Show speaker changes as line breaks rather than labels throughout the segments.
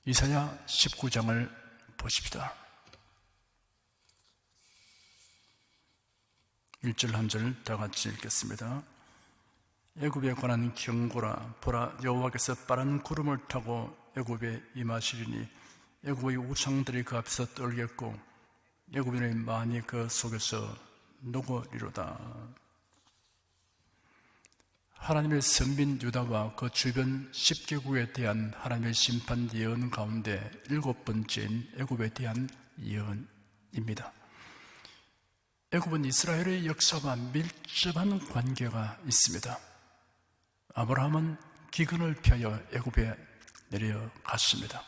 이사야 19장을 보십시다. 1절 한 절 다 같이 읽겠습니다. 애굽에 관한 경고라. 보라, 여호와께서 빠른 구름을 타고 애굽에 임하시리니 애굽의 우상들이 그 앞에서 떨겠고 애굽인의 많이 그 속에서 녹으리로다. 하나님의 선민 유다와 그 주변 10개국에 대한 하나님의 심판 예언 가운데 7번째인 애굽에 대한 예언입니다. 애굽은 이스라엘의 역사와 밀접한 관계가 있습니다. 아브라함은 기근을 피하여 애굽에 내려갔습니다.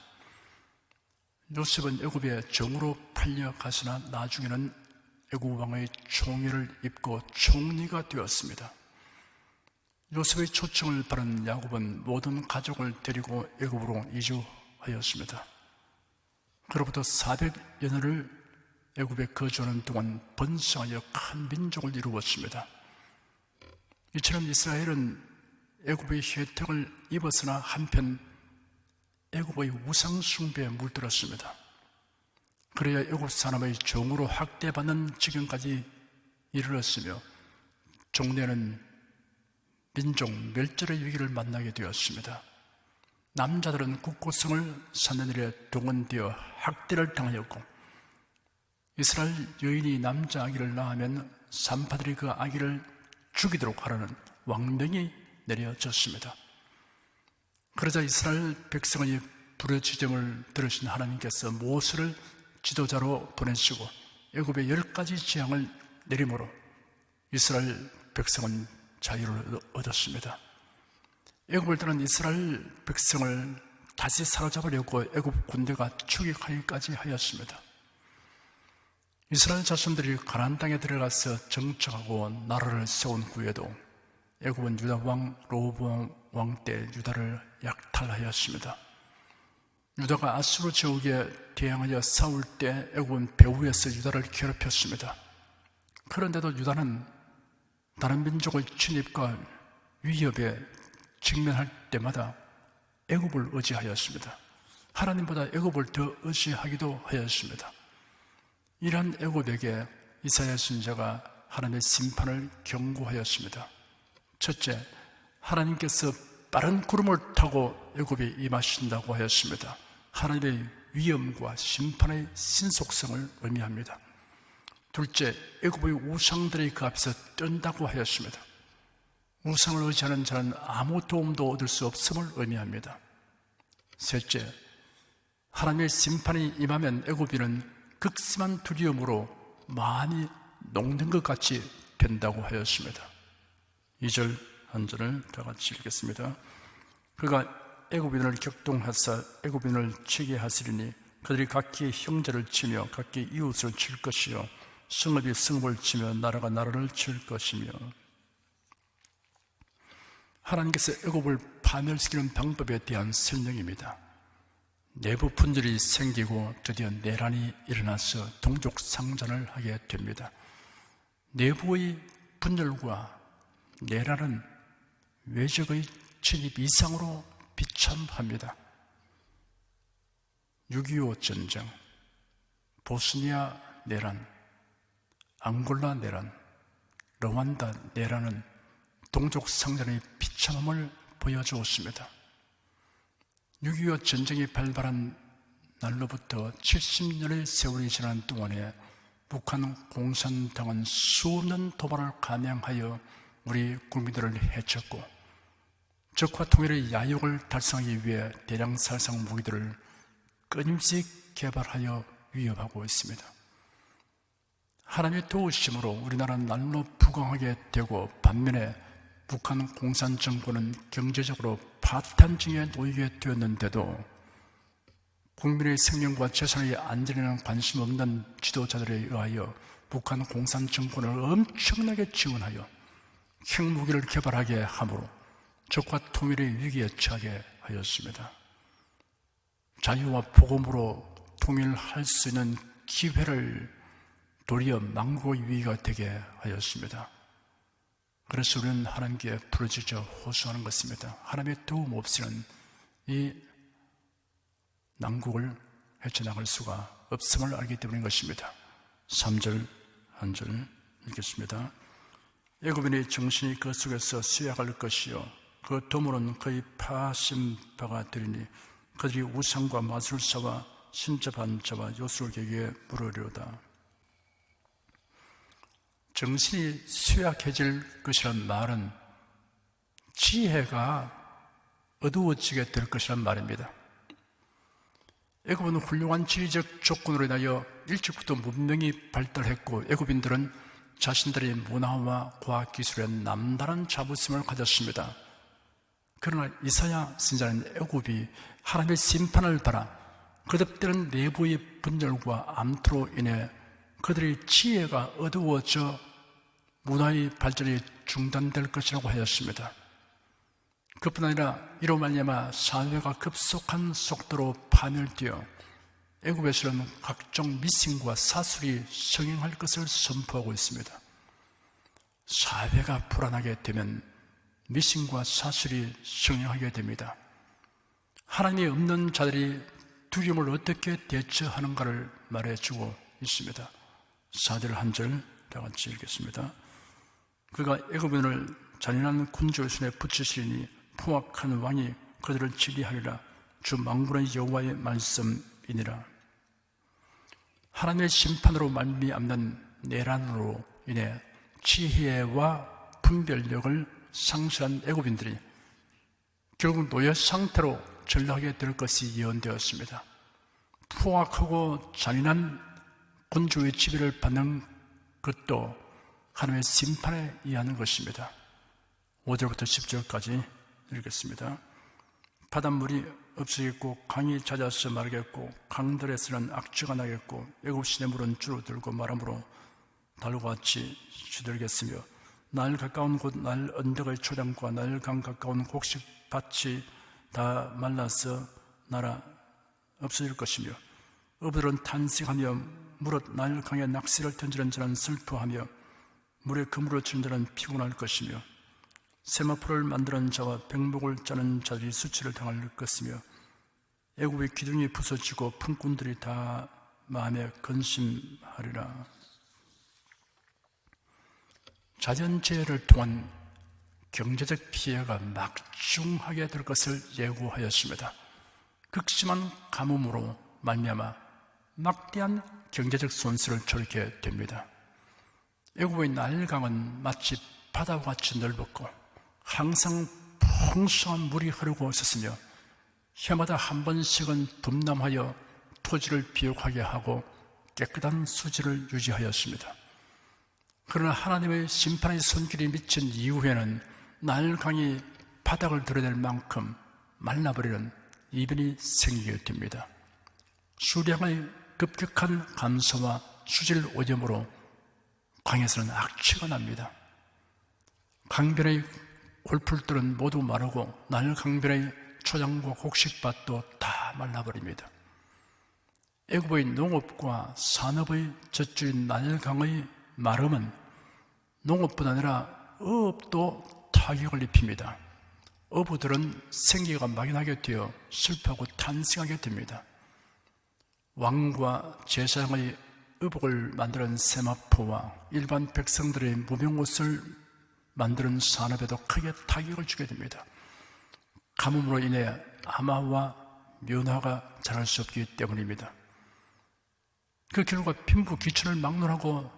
요셉은 애굽에 정으로 팔려갔으나 나중에는 애굽 왕의 총애를 입고 총리가 되었습니다. 요셉의 초청을 받은 야곱은 모든 가족을 데리고 애굽으로 이주하였습니다. 그로부터 400여년을 애굽에 거주하는 동안 번성하여 큰 민족을 이루었습니다. 이처럼 이스라엘은 애굽의 혜택을 입었으나 한편 애굽의 우상 숭배에 물들었습니다. 그래야 애굽 사람의 종으로 학대받는 지경까지 이르렀으며 종래는 민족 멸절의 위기를 만나게 되었습니다. 남자들은 국고성을 사는 일에 동원되어 학대를 당하였고 이스라엘 여인이 남자 아기를 낳으면 산파들이 그 아기를 죽이도록 하라는 왕명이 내려졌습니다. 그러자 이스라엘 백성의 부르짖음을 들으신 하나님께서 모세를 지도자로 보내시고 애굽의 10가지 재앙을 내림으로 이스라엘 백성은 자유를 얻었습니다. 애굽을 떠난 이스라엘 백성을 다시 사로잡으려고 애굽 군대가 추격하기까지 하였습니다. 이스라엘 자손들이 가나안 땅에 들어가서 정착하고 나라를 세운 후에도 애굽은 유다 왕 로보암 왕 때 유다를 약탈하였습니다. 유다가 아수르 제국에 대항하여 싸울 때 애굽은 배후에서 유다를 괴롭혔습니다. 그런데도 유다는 다른 민족의 침입과 위협에 직면할 때마다 애굽을 의지하였습니다. 하나님보다 애굽을 더 의지하기도 하였습니다. 이러한 애굽에게 이사야 선지자가 하나님의 심판을 경고하였습니다. 첫째, 하나님께서 빠른 구름을 타고 애굽에 임하신다고 하였습니다. 하나님의 위엄과 심판의 신속성을 의미합니다. 둘째, 애굽의 우상들이 그 앞에서 뜬다고 하였습니다. 우상을 의지하는 자는 아무 도움도 얻을 수 없음을 의미합니다. 셋째, 하나님의 심판이 임하면 애굽인은 극심한 두려움으로 많이 녹는 것 같이 된다고 하였습니다. 2절 한 절을 다 같이 읽겠습니다. 그가 애굽인을 격동하사 애굽인을 치게 하시리니 그들이 각기 형제를 치며 각기 이웃을 칠 것이요 성읍이 성읍을 치며 나라가 나라를 칠 것이며. 하나님께서 애굽을 파멸시키는 방법에 대한 설명입니다. 내부 분열이 생기고 드디어 내란이 일어나서 동족 상전을 하게 됩니다. 내부의 분열과 내란은 외적의 침입 이상으로 비참합니다. 6.25 전쟁, 보스니아 내란, 앙골라 내란, 르완다 내란은 동족 상전의 비참함을 보여주었습니다. 6.25 전쟁이 발발한 날로부터 70년의 세월이 지난 동안에 북한 공산당은 수없는 도발을 감행하여 우리 국민들을 해쳤고 적화 통일의 야욕을 달성하기 위해 대량 살상 무기들을 끊임없이 개발하여 위협하고 있습니다. 하나님의 도우심으로 우리나라는 날로 부강하게 되고 반면에 북한 공산정권은 경제적으로 파탄증에 놓이게 되었는데도 국민의 생명과 재산의 안전에는 관심 없는 지도자들에 의하여 북한 공산정권을 엄청나게 지원하여 핵무기를 개발하게 함으로 적과 통일의 위기에 처하게 하였습니다. 자유와 복음으로 통일할 수 있는 기회를 도리어 망국의 위기가 되게 하였습니다. 그래서 우리는 하나님께 부르짖어 호소하는 것입니다. 하나님의 도움 없이는 이 난국을 헤쳐나갈 수가 없음을 알기 때문인 것입니다. 3절 한 절 읽겠습니다. 애굽인의 정신이 그 속에서 쇠약할 것이요 그 도모는 거의 파신 바가 되리니 그들이 우상과 마술사와 신접한 자와 요술을 계기에 물으려다. 정신이 쇠약해질 것이란 말은 지혜가 어두워지게 될 것이란 말입니다. 애굽은 훌륭한 지리적 조건으로 인하여 일찍부터 문명이 발달했고 애굽인들은 자신들의 문화와 과학기술에 남다른 자부심을 가졌습니다. 그러나 이사야 선지자는 애굽이 하나님의 심판을 받아 거듭되는 내부의 분열과 암투로 인해 그들의 지혜가 어두워져 문화의 발전이 중단될 것이라고 하였습니다. 그뿐 아니라 이로 말미암아 사회가 급속한 속도로 파멸되어 애굽에서는 각종 미신과 사술이 성행할 것을 선포하고 있습니다. 사회가 불안하게 되면 미신과 사술이 성행하게 됩니다. 하나님이 없는 자들이 두려움을 어떻게 대처하는가를 말해주고 있습니다. 4절 한 절 다 같이 읽겠습니다. 그가 애굽인을 잔인한 군주의 손에 붙이시니 포악한 왕이 그들을 치리하리라. 주 만군의 여호와의 말씀이니라. 하나님의 심판으로 말미암는 내란으로 인해 지혜와 분별력을 상실한 애굽인들이 결국 노예 상태로 전락하게 될 것이 예언되었습니다. 포악하고 잔인한 군주의 지배를 받는 것도 하나님의 심판에 의하는 것입니다. 5절부터 10절까지 읽겠습니다. 바닷물이 없어지겠고 강이 잦아서 마르겠고 강들에서는 악취가 나겠고 애굽 시냇물은 줄어들고 마름으로 달과 같이 시들겠으며 날 가까운 곳 날 언덕의 초장과 날 강 가까운 곡식밭이 다 말라서 날아 없어질 것이며 어부들은 탄식하며 무릇 날 강에 낚시를 던지는 자는 슬퍼하며 물에 그물을 치는 자는 피곤할 것이며 세마포를 만드는 자와 백목을 짜는 자들이 수치를 당할 것이며 애굽의 기둥이 부서지고 품꾼들이 다 마음에 근심하리라. 자연재해를 통한 경제적 피해가 막중하게 될 것을 예고하였습니다. 극심한 가뭄으로 말미암아 막대한 경제적 손실을 초래하게 됩니다. 애굽의 나일강은 마치 바다와 같이 넓었고 항상 풍성한 물이 흐르고 있었으며 해마다 한 번씩은 덤남하여 토지를 비옥하게 하고 깨끗한 수질을 유지하였습니다. 그러나 하나님의 심판의 손길이 미친 이후에는 나일강이 바닥을 드러낼 만큼 말라버리는 이변이 생기게 됩니다. 수량의 급격한 감소와 수질 오염으로 강에서는 악취가 납니다. 강변의 골풀들은 모두 마르고 나일강변의 초장과 곡식밭도 다 말라버립니다. 애굽의 농업과 산업의 젖줄인 나일강의 마름은 농업뿐 아니라 어업도 타격을 입힙니다. 어부들은 생계가 막연하게 되어 슬퍼하고 탄식하게 됩니다. 왕과 제사장의 의복을 만드는 세마포와 일반 백성들의 무병옷을 만드는 산업에도 크게 타격을 주게 됩니다. 가뭄으로 인해 아마와 면화가 자랄 수 없기 때문입니다. 그 결과 빈부 기천을 막론하고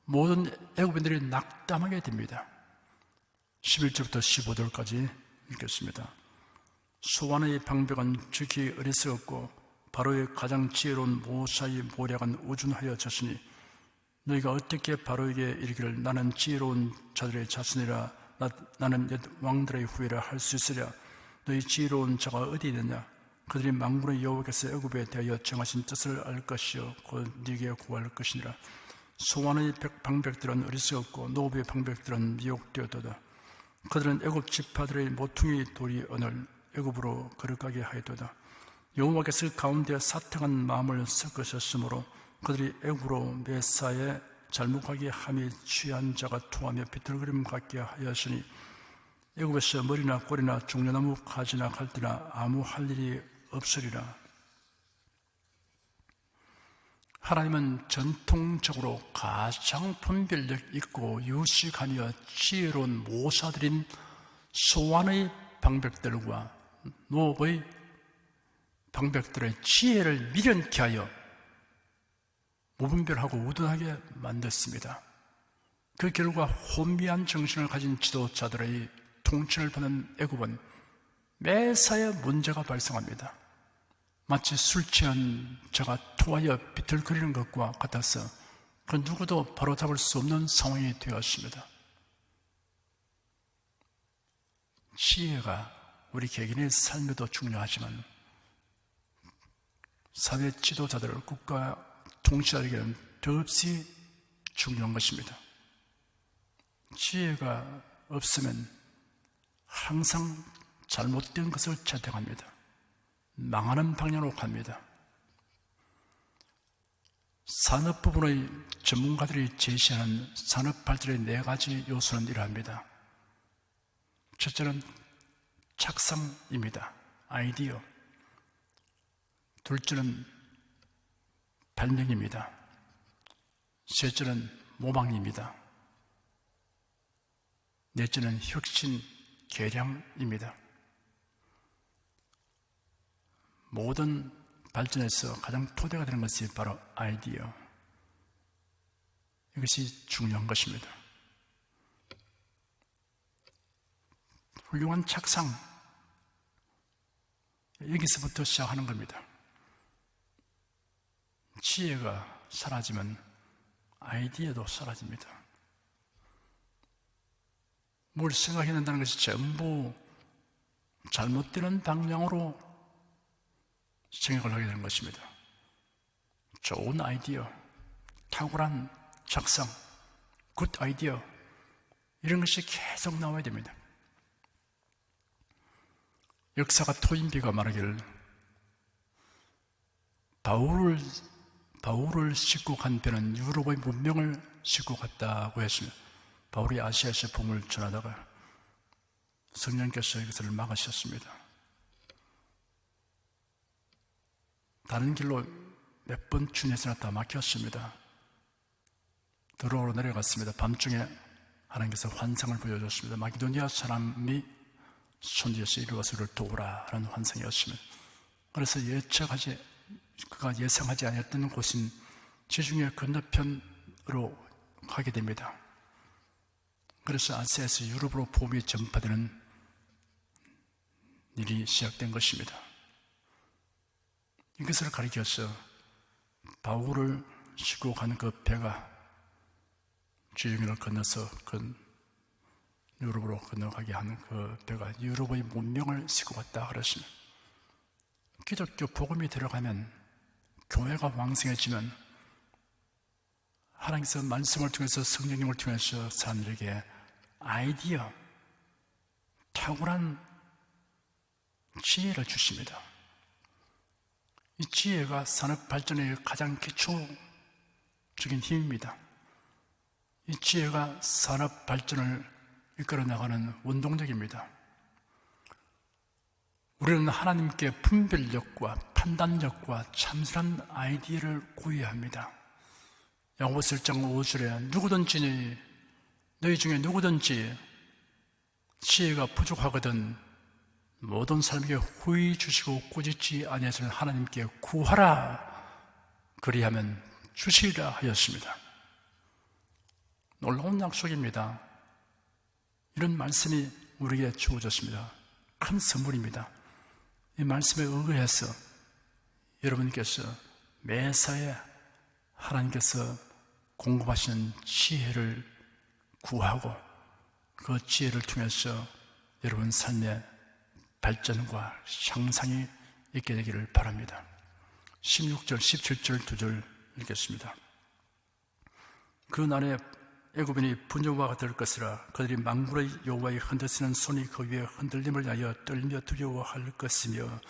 모든 애굽인들이 낙담하게 됩니다. 11절부터 15절까지 읽겠습니다. 수완의 방백은 즉히 어리석었고 바로의 가장 지혜로운 모사의 모략은 우준하여 졌으니 너희가 어떻게 바로에게 이르기를 나는 지혜로운 자들의 자손이라 나는 옛 왕들의 후예라 할 수 있으랴. 너희 지혜로운 자가 어디 있느냐? 그들이 만군의 여호와께서 애굽에 대하여 정하신 뜻을 알 것이요 곧 네게 구할 것이니라. 소완의 방백들은 어리석었고 노업의 방백들은 미혹되었도다. 그들은 애굽 지파들의 모퉁이 돌이 언을 애굽으로 거룩하게 하였도다. 여호와께서 가운데 사특한 마음을 섞으셨으므로 그들이 애굽으로 메사에 잘못하게 함이 취한 자가 통하며 비틀거림 같게 하였으니 애굽에서 머리나 꼬리나 종려나무 가지나 갈대나 아무 할 일이 없으리라. 하나님은 전통적으로 가장 분별력 있고 유식하며 지혜로운 모사들인 소환의 방백들과 노업의 방백들의 지혜를 미련케 하여 무분별하고 우둔하게 만들었습니다. 그 결과 혼미한 정신을 가진 지도자들의 통치를 받는 애굽은 매사에 문제가 발생합니다. 마치 술 취한 자가 토하여 비틀거리는 것과 같아서 그 누구도 바로잡을 수 없는 상황이 되었습니다. 지혜가 우리 개개인의 삶에도 중요하지만 사회 지도자들, 국가 통치자에게는 더없이 중요한 것입니다. 지혜가 없으면 항상 잘못된 것을 채택합니다. 망하는 방향으로 갑니다. 산업 부분의 전문가들이 제시하는 산업 발전의 4가지 요소는 이러합니다. 첫째는 착상입니다. 아이디어. 둘째는 발명입니다. 셋째는 모방입니다. 넷째는 혁신, 개량입니다. 모든 발전에서 가장 토대가 되는 것이 바로 아이디어. 이것이 중요한 것입니다. 훌륭한 착상, 여기서부터 시작하는 겁니다. 지혜가 사라지면 아이디어도 사라집니다. 뭘 생각해야 된다는 것이 전부 잘못되는 방향으로 생각을 하게 되는 것입니다. 좋은 아이디어, 탁월한 작성, 굿 아이디어, 이런 것이 계속 나와야 됩니다. 역사가 토인비가 말하기를 바울을 싣고 간 배는 유럽의 문명을 싣고 갔다고 했습니다. 바울이 아시아에서 복음을 전하다가 성령께서 이것을 막으셨습니다. 다른 길로 몇 번 주님께서 다 막혔습니다. 도로로 내려갔습니다. 밤중에 하나님께서 환상을 보여줬습니다. 마게도니아 사람이 손지에서 이루어서 그를 도우라 하는 환상이었습니다. 그래서 그가 예상하지 않았던 곳인 지중해 건너편으로 가게 됩니다. 그래서 아시아에서 유럽으로 복음이 전파되는 일이 시작된 것입니다. 이것을 가리켜서 바울을 싣고 간 그 배가 지중해를 건너서 유럽으로 건너가게 하는 그 배가 유럽의 문명을 싣고 갔다 그랬습니다. 기독교 복음이 들어가면, 교회가 왕성해지면 하나님께서 말씀을 통해서, 성령님을 통해서 사람들에게 아이디어, 탁월한 지혜를 주십니다. 이 지혜가 산업 발전의 가장 기초적인 힘입니다. 이 지혜가 산업 발전을 이끌어 나가는 원동력입니다. 우리는 하나님께 분별력과 판단력과 참선한 아이디어를 구해야 합니다. 야고보서 1장 5절에 누구든지 너희 중에 누구든지 지혜가 부족하거든 모든 사람에게 후히 주시고 꾸짖지 아니하시는 하나님께 구하라 그리하면 주시리라 하였습니다. 놀라운 약속입니다. 이런 말씀이 우리에게 주어졌습니다. 큰 선물입니다. 이 말씀에 의해서 여러분께서 매사에 하나님께서 공급하시는 지혜를 구하고 그 지혜를 통해서 여러분 삶의 발전과 향상이 있게 되기를 바랍니다. 16절, 17절 2절 읽겠습니다. 그 날에 애굽인이 분노와 될 것이라 그들이 만군의 여호와의 흔들리는 손이 그 위에 흔들림을 하여 떨며 두려워할 것이며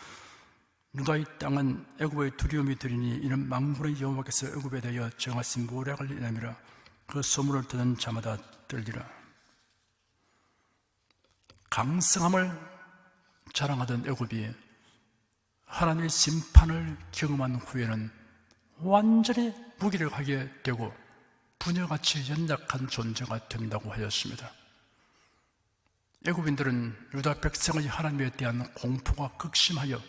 유다의 땅은 애굽의 두려움이 되리니 이는 만군의 여호와께서 애굽에 대하여 정하신 모략을 인함이라. 그 소문을 듣는 자마다 떨리라. 강성함을 자랑하던 애굽이 하나님의 심판을 경험한 후에는 완전히 무기력하게 되고 부녀같이 연약한 존재가 된다고 하였습니다. 애굽인들은 유다 백성의 하나님에 대한 공포가 극심하여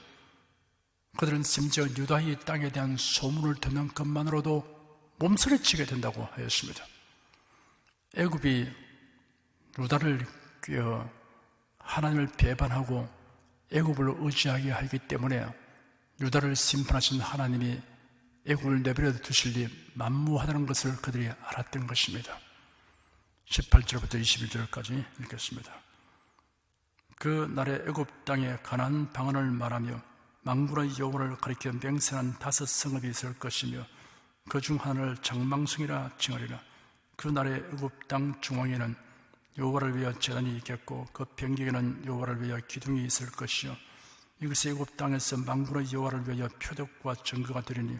그들은 심지어 유다의 땅에 대한 소문을 듣는 것만으로도 몸서리치게 된다고 하였습니다. 애굽이 유다를 꾀어 하나님을 배반하고 애굽을 의지하게 하기 때문에 유다를 심판하신 하나님이 애굽을 내버려 두실리 만무하다는 것을 그들이 알았던 것입니다. 18절부터 21절까지 읽겠습니다. 그 날에 애굽 땅에 가나안 방언을 말하며 만군의 여호와를 가리켜 맹세한 5 성읍이 있을 것이며 그 중 하나를 장망성이라 칭하리라. 그 날에 애굽 땅 중앙에는 여호와를 위하여 제단이 있겠고 그 변경에는 여호와를 위하여 기둥이 있을 것이요 이것이 애굽 땅에서 만군의 여호와를 위하여 표적과 증거가 되리니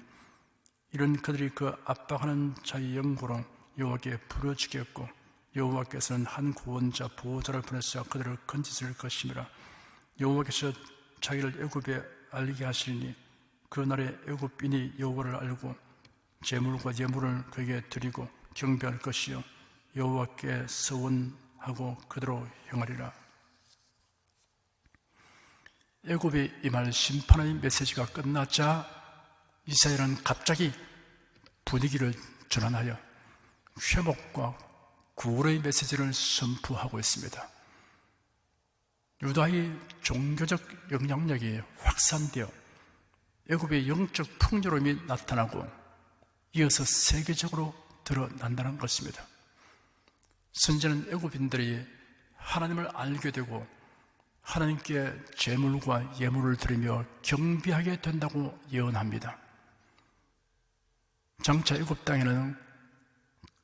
이런 그들이 그 압박하는 자의 영고로 여호와께 부르짖겠고 여호와께서는 한 구원자 보호자를 보내사 그들을 건지실 것이니라. 여호와께서 자기를 애굽에 알리게 하시리니 그 날에 애굽인이 여호와를 알고 제물과 예물을 그에게 드리고 경배할 것이요 여호와께 서원하고 그대로 행하리라. 애굽에 임할 심판의 메시지가 끝나자 이사야는 갑자기 분위기를 전환하여 회복과 구원의 메시지를 선포하고 있습니다. 유다의 종교적 영향력이 확산되어 애굽의 영적 풍요로움이 나타나고 이어서 세계적으로 드러난다는 것입니다. 선지자는 애굽인들이 하나님을 알게 되고 하나님께 제물과 예물을 드리며 경배하게 된다고 예언합니다. 장차 애굽 땅에는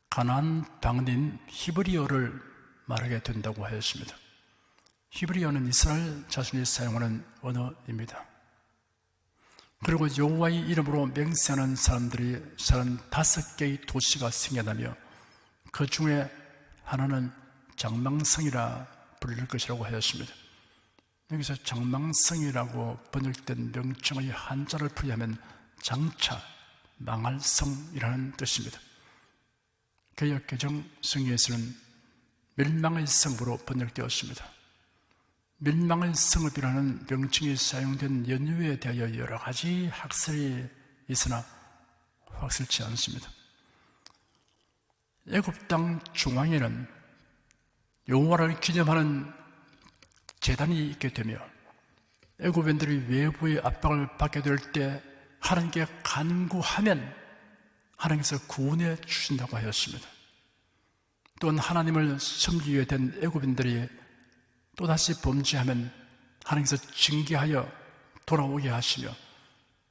가나안 방언인 히브리어를 말하게 된다고 하였습니다. 히브리어는 이스라엘 자신이 사용하는 언어입니다. 그리고 여호와의 이름으로 맹세하는 사람들이 사는 5개의 도시가 생겨나며 그 중에 하나는 장망성이라 불릴 것이라고 하였습니다. 여기서 장망성이라고 번역된 명칭의 한자를 풀이하면 장차 망할 성이라는 뜻입니다. 개역개정 성경에서는 멸망의 성으로 번역되었습니다. 멸망의 성읍이라는 명칭이 사용된 연유에 대하여 여러 가지 학설이 있으나 확실치 않습니다. 애굽 땅 중앙에는 여호와를 기념하는 제단이 있게 되며 애굽인들이 외부의 압박을 받게 될 때 하나님께 간구하면 하나님께서 구원해 주신다고 하였습니다. 또한 하나님을 섬기게 된 애굽인들이 또다시 범죄하면 하나님께서 징계하여 돌아오게 하시며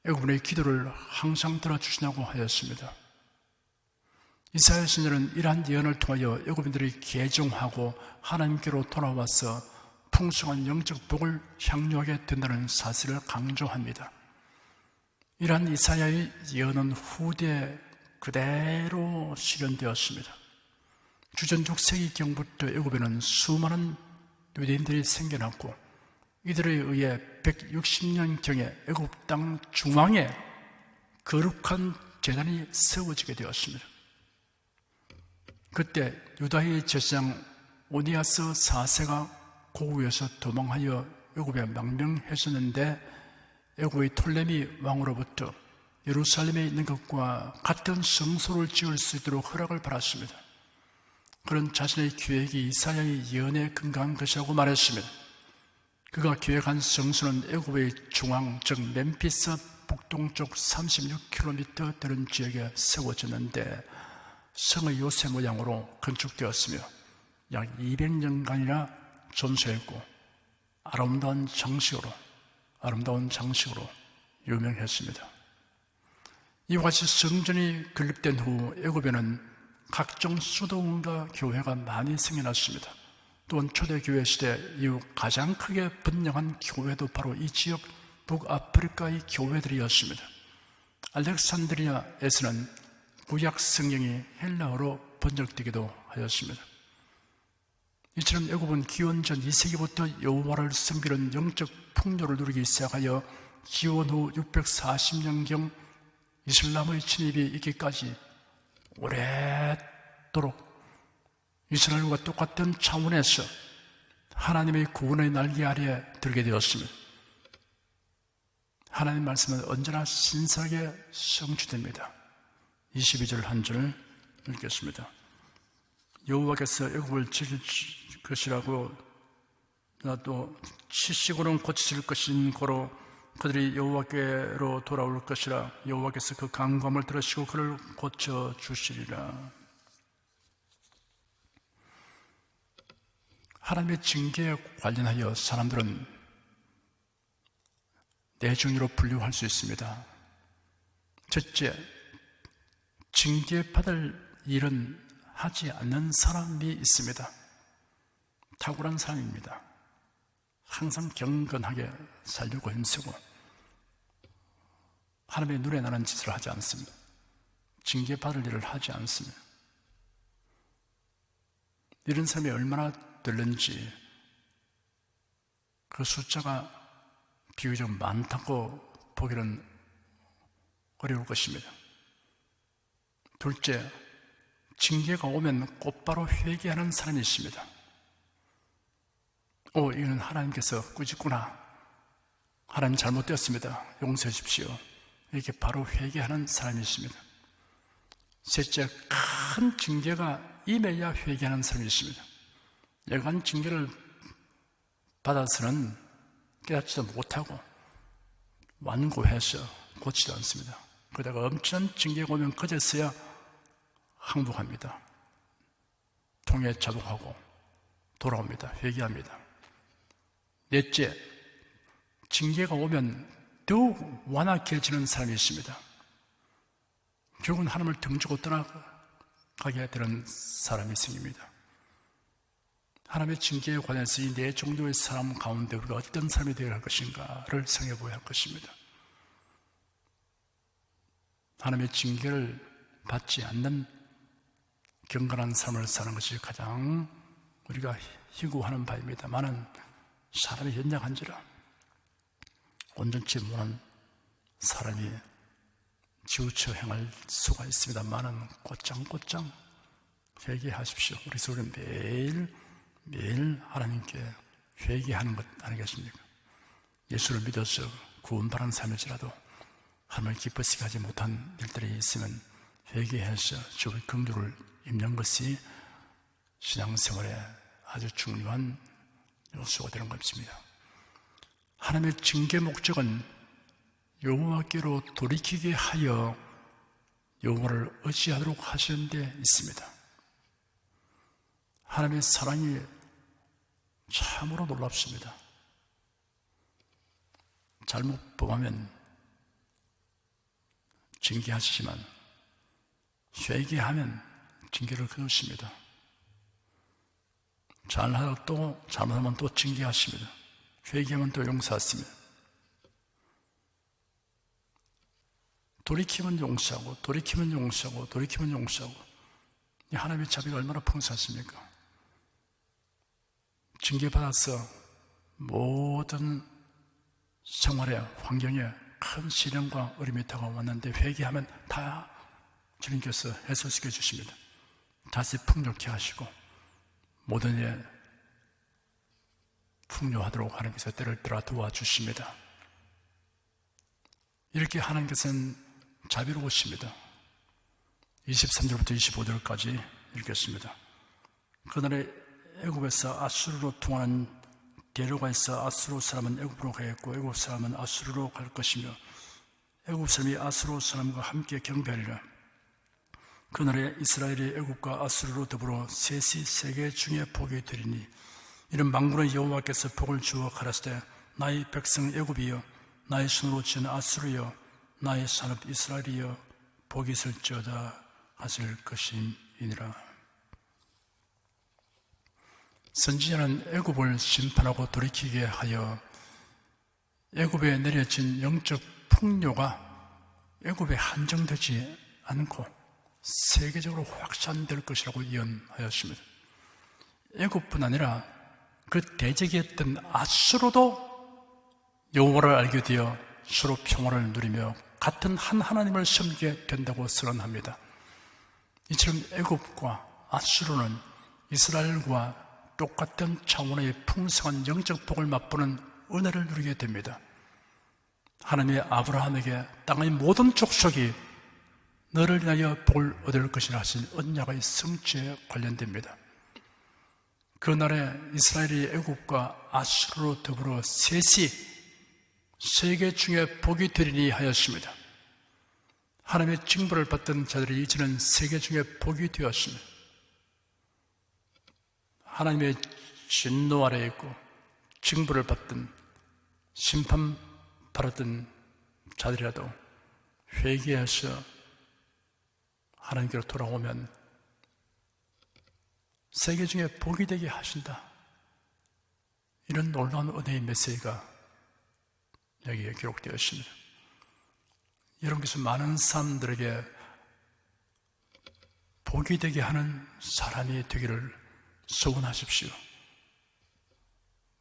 애굽인의 기도를 항상 들어주시냐고 하였습니다. 이사야 선지자는 이러한 예언을 통하여 애굽인들이 개종하고 하나님께로 돌아와서 풍성한 영적 복을 향유하게 된다는 사실을 강조합니다. 이러한 이사야의 예언은 후대 그대로 실현되었습니다. 주전 6세기경부터 애굽에는 수많은 유대인들이 생겨났고 이들에 의해 160년경에 애굽 땅 중앙에 거룩한 제단이 세워지게 되었습니다. 그때 유다의 제사장 오니아스 4세가 고국에서 도망하여 애굽에 망명했었는데 애굽의 톨레미 왕으로부터 예루살렘에 있는 것과 같은 성소를 지을 수 있도록 허락을 받았습니다. 그런 자신의 계획이 이사야의 예언에 근거한 것이라고 말했습니다. 그가 계획한 성소는 애굽의 중앙, 즉 멤피스 북동쪽 36km 되는 지역에 세워졌는데 성의 요새 모양으로 건축되었으며 약 200년간이나 존수했고 아름다운 장식으로 유명했습니다. 이와 같이 성전이 건립된 후 애굽에는 각종 수도원과 교회가 많이 생겨났습니다. 또한 초대교회 시대 이후 가장 크게 번영한 교회도 바로 이 지역 북아프리카의 교회들이었습니다. 알렉산드리아에서는 구약 성경이 헬라어로 번역되기도 하였습니다. 이처럼 애굽은 기원전 2세기부터 여호와를 섬기는 영적 풍요를 누리기 시작하여 기원 후 640년경 이슬람의 진입이 있기까지 오랫도록 이스라엘과 똑같은 차원에서 하나님의 구원의 날개 아래에 들게 되었습니다. 하나님 말씀은 언제나 신선하게 성취됩니다. 22절 한 절 읽겠습니다. 여호와께서 애굽을 칠 것이라고 또 치시고는 고치실 것인 고로 그들이 여호와께로 돌아올 것이라. 여호와께서 그 간구함을 들으시고 그를 고쳐주시리라. 하나님의 징계에 관련하여 사람들은 네 종류로 분류할 수 있습니다. 첫째, 징계받을 일은 하지 않는 사람이 있습니다. 탁월한 사람입니다. 항상 경건하게 살려고 힘쓰고 하나님의 눈에 나는 짓을 하지 않습니다. 징계받을 일을 하지 않습니다. 이런 사람이 얼마나 될는지 그 숫자가 비교적 많다고 보기는 어려울 것입니다. 둘째, 징계가 오면 곧바로 회개하는 사람이 있습니다. 이거는 하나님께서 꾸짖구나. 하나님 잘못되었습니다. 용서해 주십시오. 이렇게 바로 회개하는 사람이 있습니다. 셋째, 큰 징계가 임해야 회개하는 사람이 있습니다. 여간 징계를 받아서는 깨닫지도 못하고 완고해서 고치지 않습니다. 그러다가 엄청 징계가 오면 그제서야 항복합니다. 통해 자복하고 돌아옵니다. 회개합니다. 넷째, 징계가 오면 더욱 완악해지는 사람이 있습니다. 결국은 하나님을 등지고 떠나가게 되는 사람이 생깁니다. 하나님의 징계에 관해서 이 네 종류의 사람 가운데 우리가 어떤 사람이 되어야 할 것인가를 생각해 보아야 할 것입니다. 하나님의 징계를 받지 않는 경건한 삶을 사는 것이 가장 우리가 희구하는 바입니다. 많은 사람이 연약한지라 온전치 못한 사람이 지우쳐 행할 수가 있습니다. 많은 곧장곧장 회개하십시오. 그래서 우리는 매일 하나님께 회개하는 것 아니겠습니까? 예수를 믿어서 구원받은 삶일지라도 하나님을 기쁘시게 하지 못한 일들이 있으면 회개해서 주의 긍휼을 입는 것이 신앙생활에 아주 중요한 요소가 되는 것입니다. 하나님의 징계 목적은 여호와께로 돌이키게 하여 여호와를 의지하도록 하시는 데 있습니다. 하나님의 사랑이 참으로 놀랍습니다. 잘못 범하면 징계하시지만 회개하면 징계를 끊으십니다. 잘하다 또 잘못하면 또 징계하십니다. 회개하면 또 용서하십니다. 돌이키면 용서하고 돌이키면 용서하고 돌이키면 용서하고 하나님의 자비가 얼마나 풍성하십니까? 징계받아서 모든 생활의 환경에 큰 시련과 어려움이 다가왔는데 회개하면 다 주님께서 해소시켜 주십니다. 다시 풍요케 하시고 모든 일 풍요하도록 하나님께서 때를 따라 도와주십니다. 이렇게 하나님께서는 자비로우십니다. 23절부터 25절까지 읽겠습니다. 그날에 애굽에서 아수르로 통하는 대로가 있어 아수르 사람은 애굽으로 가겠고 애굽 사람은 아수르로 갈 것이며 애굽 사람이 아수르 사람과 함께 경배하리라. 그날에 이스라엘이 애굽과 아수르로 더불어 셋이 세계 중에 복이 되리니 이는 만군의 여호와께서 복을 주어 가라사대 나의 백성 애굽이여 나의 손으로 지은 아수르여 나의 산업 이스라엘이여 복이 있을지어다 하실 것임이니라. 선지자는 애굽을 심판하고 돌이키게 하여 애굽에 내려진 영적 풍요가 애굽에 한정되지 않고 세계적으로 확산될 것이라고 예언하였습니다. 애굽뿐 아니라 그 대적이었던 아수르도 여호와를 알게 되어 서로 평화를 누리며 같은 한 하나님을 섬기게 된다고 선언합니다. 이처럼 애굽과 아수르는 이스라엘과 똑같은 차원의 풍성한 영적 복을 맛보는 은혜를 누리게 됩니다. 하나님의 아브라함에게 땅의 모든 족속이 너를 인하여 복을 얻을 것이라 하신 언약의 성취에 관련됩니다. 그날에 이스라엘이 애굽과 아수르로 더불어 셋이 세계 중에 복이 되리니 하였습니다. 하나님의 징벌을 받던 자들이 이제는 세계 중에 복이 되었습니다. 하나님의 진노 아래에 있고 징벌을 받던 심판받았던 자들이라도 회개해서 하나님께로 돌아오면 세계 중에 복이 되게 하신다. 이런 놀라운 은혜의 메시지가 여기에 기록되어 있습니다. 여러분께서 많은 사람들에게 복이 되게 하는 사람이 되기를 소원하십시오.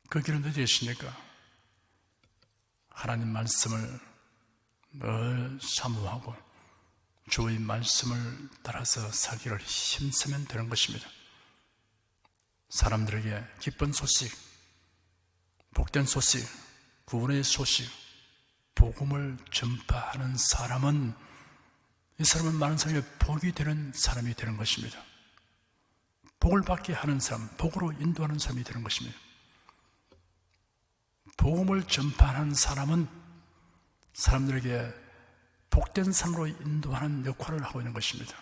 그 길은 어디에 있습니까? 하나님 말씀을 늘 사모하고 주의 말씀을 따라서 살기를 힘쓰면 되는 것입니다. 사람들에게 기쁜 소식, 복된 소식, 구원의 소식, 복음을 전파하는 사람은 이 사람은 많은 사람의 복이 되는 사람이 되는 것입니다. 복을 받게 하는 사람, 복으로 인도하는 사람이 되는 것입니다. 복음을 전파하는 사람은 사람들에게 복된 삶으로 인도하는 역할을 하고 있는 것입니다.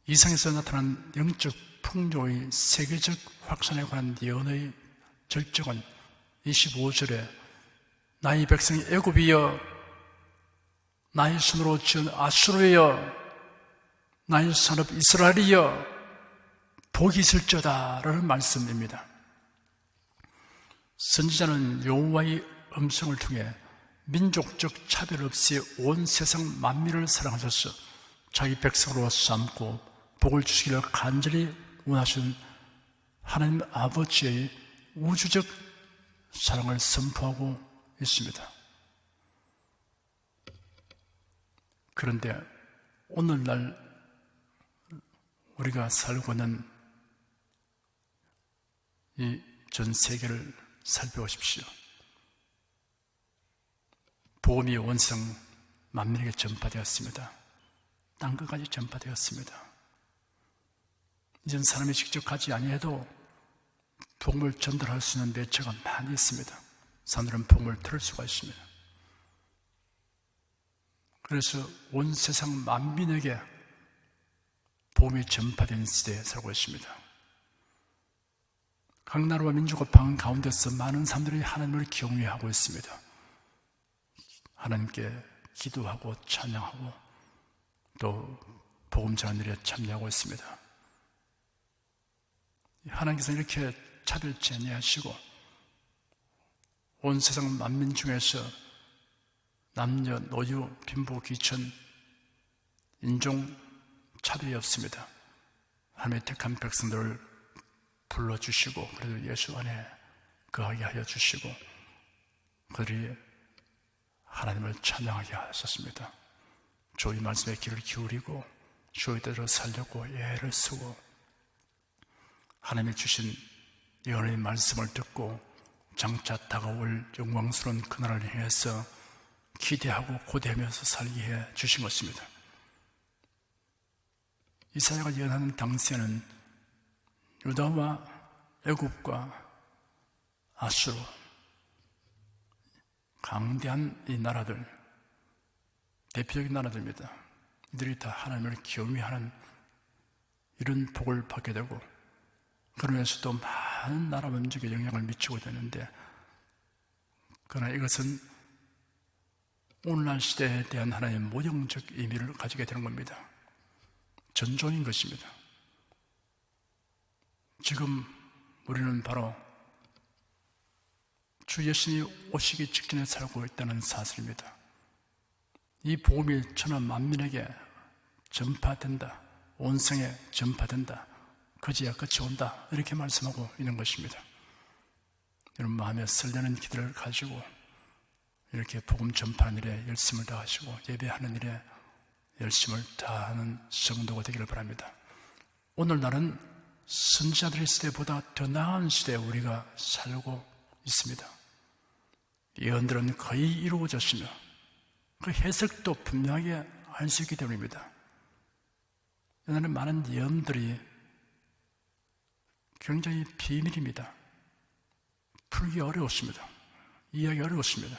이상에서 나타난 영적 풍요의 세계적 확산에 관한 예언의 절정은 25절에 나의 백성 애굽이여, 나의 손으로 지은 아수르여, 나의 산업 이스라엘이여, 복이 있을지어다 라는 말씀입니다. 선지자는 여호와의 음성을 통해 민족적 차별 없이 온 세상 만민을 사랑하셔서 자기 백성으로 삼고 복을 주시기를 간절히 원하신 하나님 아버지의 우주적 사랑을 선포하고 있습니다. 그런데 오늘날 우리가 살고 있는 이 전 세계를 살펴보십시오. 복음이 온성 만민에게 전파되었습니다. 땅끝까지 전파되었습니다. 이젠 사람이 직접 가지 아니해도 복음을 전달할 수 있는 매체가 많이 있습니다. 사람들은 복음을 들을 수가 있습니다. 그래서 온 세상 만민에게 복음이 전파된 시대에 살고 있습니다. 각 나라와 민족과 방 가운데서 많은 사람들이 하나님을 경외하고 있습니다. 하나님께 기도하고 찬양하고 또 복음 전하는 일에 참여하고 있습니다. 하나님께서 이렇게 차별치 아니하시고 온 세상 만민 중에서 남녀, 노유, 빈부, 귀천, 인종 차별이 없습니다. 하나님의 택한 백성들을 불러주시고 그래도 예수 안에 거하게 하여 주시고 그들이 하나님을 찬양하게 하셨습니다. 주의 말씀에 귀를 기울이고 주의 뜻대로 살려고 애를 쓰고 하나님이 주신 예언의 말씀을 듣고 장차 다가올 영광스러운 그날을 향해서 기대하고 고대하면서 살게 해 주신 것입니다. 이사야가 예언하는 당시에는 유다와 애굽과 아수르 강대한 이 나라들, 대표적인 나라들입니다. 이들이 다 하나님을 경외하는 이런 복을 받게 되고 그러면서도 많은 나라 민족에 영향을 미치고 되는데 그러나 이것은 오늘날 시대에 대한 하나님의 모형적 의미를 가지게 되는 겁니다. 전종인 것입니다. 지금 우리는 바로 주 예수님이 오시기 직전에 살고 있다는 사실입니다. 이 복음이 천하 만민에게 전파된다. 온성에 전파된다. 그제야 끝이 온다. 이렇게 말씀하고 있는 것입니다. 여러분 마음에 설레는 기도를 가지고 이렇게 복음 전파하는 일에 열심을 다하시고 예배하는 일에 열심을 다하는 성도가 되기를 바랍니다. 오늘날은 선지자들의 시대보다 더 나은 시대에 우리가 살고 있습니다. 예언들은 거의 이루어졌으며 그 해석도 분명하게 알 수 있기 때문입니다. 옛날에 많은 예언들이 굉장히 비밀입니다. 풀기 어려웠습니다. 이해하기 어려웠습니다.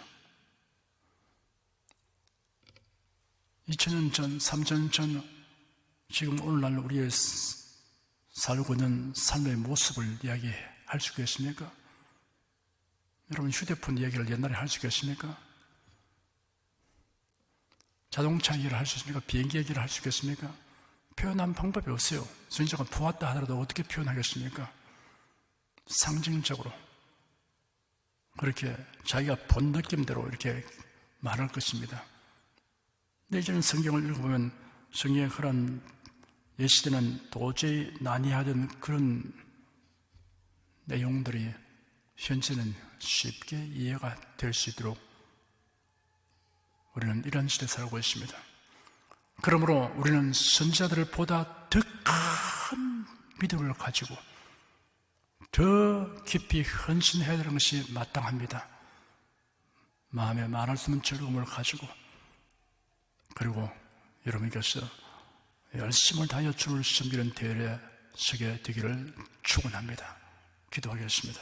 2000년 전, 3000년 전, 지금 오늘날 우리의 살고 있는 삶의 모습을 이야기할 수 있겠습니까? 여러분 휴대폰 이야기를 옛날에 할 수 있겠습니까? 자동차 얘기를 할 수 있습니까? 비행기 얘기를 할 수 있겠습니까? 표현한 방법이 없어요. 선지자가 보았다 하더라도 어떻게 표현하겠습니까? 상징적으로 그렇게 자기가 본 느낌대로 이렇게 말할 것입니다. 근데 이제는 성경을 읽어보면 성경의 그런 옛시대는 도저히 난이하던 그런 내용들이 현재는 쉽게 이해가 될 수 있도록 우리는 이런 시대에 살고 있습니다. 그러므로 우리는 선지자들을 보다 더 큰 믿음을 가지고 더 깊이 헌신해야 되는 것이 마땅합니다. 마음에 말할 수 없는 즐거움을 가지고 그리고 여러분께서 열심을 다하여 주를 섬기는 대열에 서게 되기를 축원합니다. 기도하겠습니다.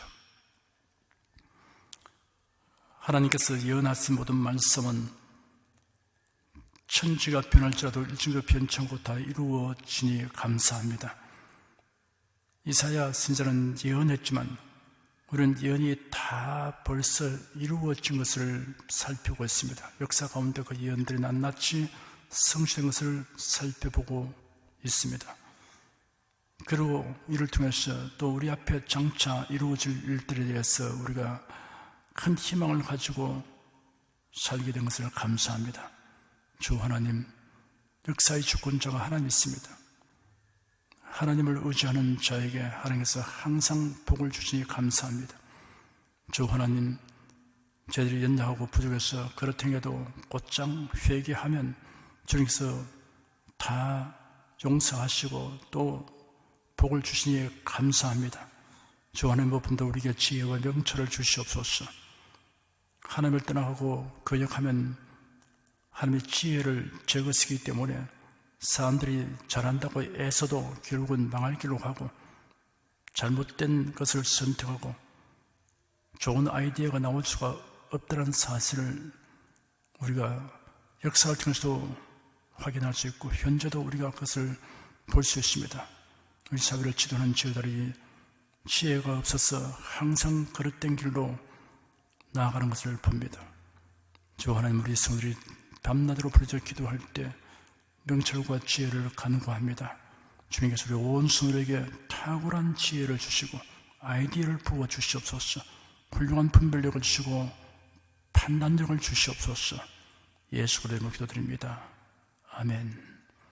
하나님께서 예언하신 모든 말씀은 천지가 변할지라도 일정도 변치 않고 다 이루어지니 감사합니다. 이사야 선지자는 예언했지만 우리는 예언이 다 벌써 이루어진 것을 살피고 있습니다. 역사 가운데 그 예언들이 낱낱이 성취된 것을 살펴보고 있습니다. 그리고 이를 통해서 또 우리 앞에 장차 이루어질 일들에 대해서 우리가 큰 희망을 가지고 살게 된 것을 감사합니다. 주 하나님, 역사의 주권자가 하나님 있습니다. 하나님을 의지하는 자에게 하나님께서 항상 복을 주시니 감사합니다. 주 하나님, 저희들이 연약하고 부족해서 그렇다해도 곧장 회개하면 주님께서 다 용서하시고 또 복을 주시니 감사합니다. 주 하나님 무엇보다 우리에게 지혜와 명철을 주시옵소서. 하나님을 떠나가고 거역하면 하나님의 지혜를 적으시기 때문에 사람들이 잘한다고 애써도 결국은 망할 길로 가고 잘못된 것을 선택하고 좋은 아이디어가 나올 수가 없다는 사실을 우리가 역사를 통해서도 확인할 수 있고 현재도 우리가 그것을 볼 수 있습니다. 우리 사회를 지도하는 지도자들이 지혜가 없어서 항상 그릇된 길로 나아가는 것을 봅니다. 주 하나님, 우리 성들이 밤낮으로 부르짖어 기도할 때 명철과 지혜를 간구합니다. 주님께서 우리 온 성들에게 탁월한 지혜를 주시고 아이디어를 부어 주시옵소서. 훌륭한 분별력을 주시고 판단력을 주시옵소서. 예수 그리스도로 기도드립니다. 아멘.